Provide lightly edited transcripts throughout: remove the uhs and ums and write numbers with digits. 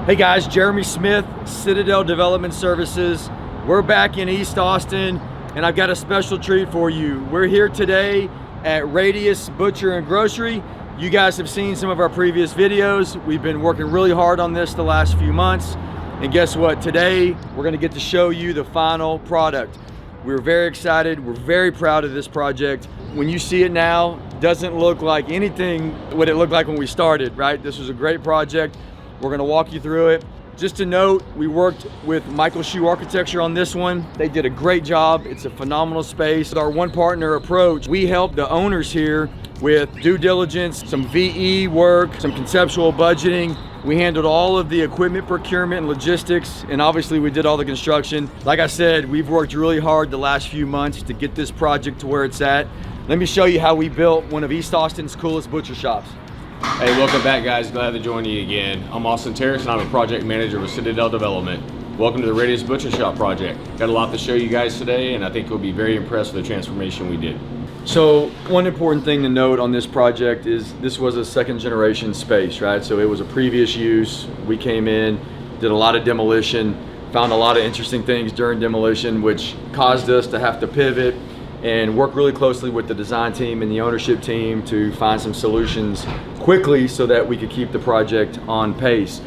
Hey guys, Jeremy Smith, Citadel Development Services. We're back in East Austin and I've got a special treat for you. We're here today at Radius Butcher and Grocery. You guys have seen some of our previous videos. We've been working really hard on this the last few months. And guess what? Today, we're gonna get to show you the final product. We're very excited. We're very proud of this project. When you see it now, doesn't look like anything what it looked like when we started, right? This was a great project. We're gonna walk you through it. Just to note, we worked with Michael Hsu Architecture on this one. They did a great job. It's a phenomenal space. With our one partner approach, we helped the owners here with due diligence, some VE work, some conceptual budgeting. We handled all of the equipment procurement and logistics, and obviously we did all the construction. Like I said, we've worked really hard the last few months to get this project to where it's at. Let me show you how we built one of East Austin's coolest butcher shops. Hey, welcome back guys, glad to join you again. I'm Austin Terrace and I'm a project manager with Citadel Development. Welcome to the Radius Butcher Shop project. Got a lot to show you guys today and I think you'll be very impressed with the transformation we did. So one important thing to note on this project is this was a second generation space, right? So it was a previous use. We came in, did a lot of demolition, found a lot of interesting things during demolition, which caused us to have to pivot and work really closely with the design team and the ownership team to find some solutions quickly so that we could keep the project on pace.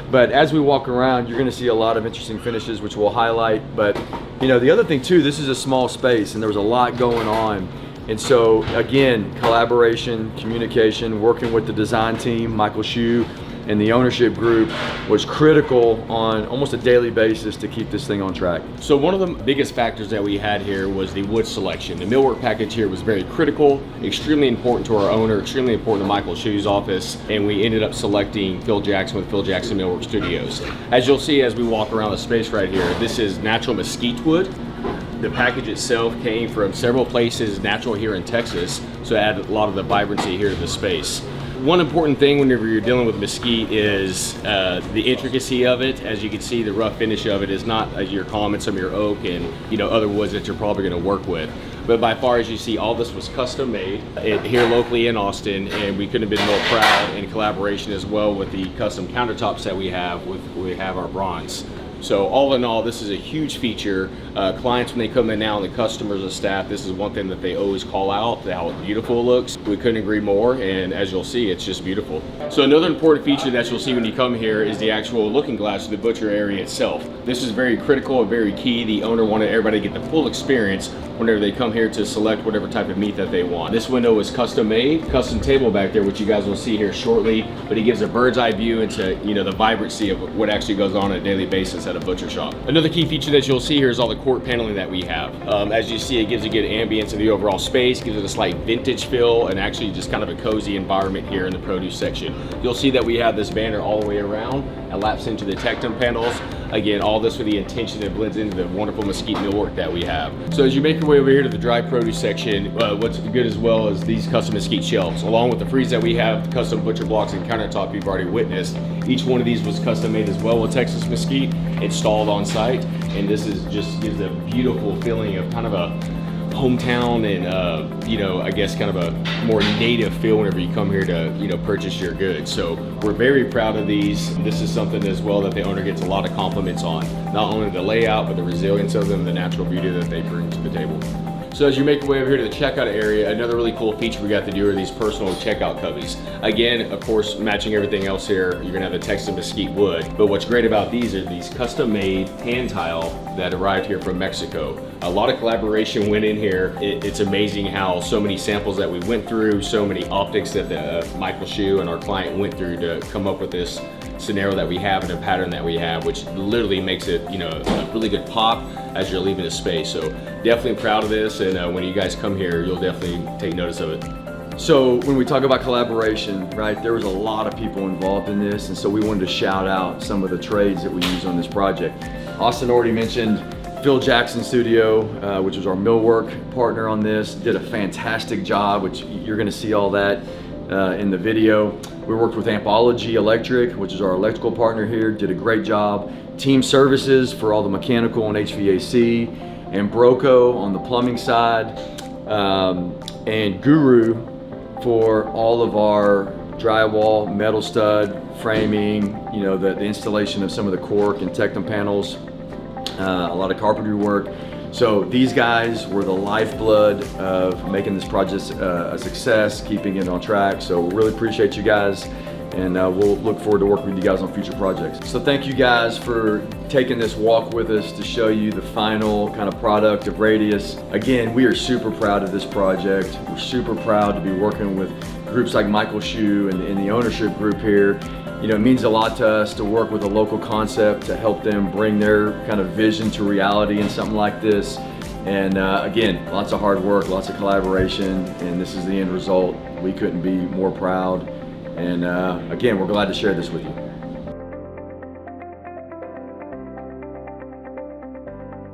But as we walk around, you're gonna see a lot of interesting finishes, which we'll highlight. But you know, the other thing too, this is a small space and there was a lot going on. And so again, collaboration, communication, working with the design team, Michael Hsu, and the ownership group was critical on almost a daily basis to keep this thing on track. So one of the biggest factors that we had here was the wood selection. The millwork package here was very critical, extremely important to our owner, extremely important to Michael Hsu's office, and we ended up selecting Phil Jackson with Phil Jackson Millwork Studios. As you'll see as we walk around the space right here, this is natural mesquite wood. The package itself came from several places natural here in Texas, so it added a lot of the vibrancy here to the space. One important thing whenever you're dealing with mesquite is the intricacy of it. As you can see, the rough finish of it is not your common, some of your oak and other woods that you're probably going to work with. But by far, as you see, all this was custom made here locally in Austin, and we couldn't have been more proud in collaboration as well with the custom countertops that we have. We have our bronze. So all in all, this is a huge feature. Clients, when they come in now, and the customers and staff, this is one thing that they always call out, how beautiful it looks. We couldn't agree more, and as you'll see, it's just beautiful. So another important feature that you'll see when you come here is the actual looking glass of the butcher area itself. This is very critical and very key. The owner wanted everybody to get the full experience whenever they come here to select whatever type of meat that they want. This window was custom made, custom table back there, which you guys will see here shortly, but it gives a bird's eye view into the vibrancy of what actually goes on a daily basis at a butcher shop. Another key feature that you'll see here is all the cork paneling that we have. As you see, it gives a good ambience of the overall space, gives it a slight vintage feel, and actually just kind of a cozy environment here in the produce section. You'll see that we have this banner all the way around. It laps into the tectum panels. Again, all this with the intention that blends into the wonderful mesquite millwork that we have. So as you make your way over here to the dry produce section, what's good as well is these custom mesquite shelves. Along with the freeze that we have, custom butcher blocks and countertop you've already witnessed. Each one of these was custom made as well with Texas mesquite, installed on site. And this is just gives a beautiful feeling of kind of a hometown and I guess kind of a more native feel whenever you come here to purchase your goods. So we're very proud of these. This is something as well that the owner gets a lot of compliments on, not only the layout but the resilience of them, the natural beauty that they bring to the table. So as you make your way over here to the checkout area, another really cool feature we got to do are these personal checkout cubbies. Again, of course, matching everything else here, you're gonna have the Texas mesquite wood. But what's great about these are these custom made hand tile that arrived here from Mexico. A lot of collaboration went in here. It's amazing how so many samples that we went through, so many optics that Michael Hsu and our client went through to come up with this scenario that we have and a pattern that we have, which literally makes it a really good pop as you're leaving the space. So definitely proud of this, and when you guys come here, you'll definitely take notice of it. So when we talk about collaboration, right, there was a lot of people involved in this, and so we wanted to shout out some of the trades that we use on this project. Austin already mentioned Phil Jackson Studio, which was our millwork partner on this, did a fantastic job, which you're gonna see all that in the video. We worked with Ampology Electric, which is our electrical partner here, did a great job. Team Services for all the mechanical and HVAC, and Broco on the plumbing side, and Guru for all of our drywall, metal stud, framing, you know, the installation of some of the cork and Tectum panels, a lot of carpentry work. So these guys were the lifeblood of making this project a success, keeping it on track. So we really appreciate you guys, and we'll look forward to working with you guys on future projects. So thank you guys for taking this walk with us to show you the final kind of product of Radius. Again, we are super proud of this project. We're super proud to be working with groups like Michael Hsu and the ownership group here. You know, it means a lot to us to work with a local concept to help them bring their kind of vision to reality in something like this. And again, lots of hard work, lots of collaboration, and this is the end result. We couldn't be more proud. And again, we're glad to share this with you.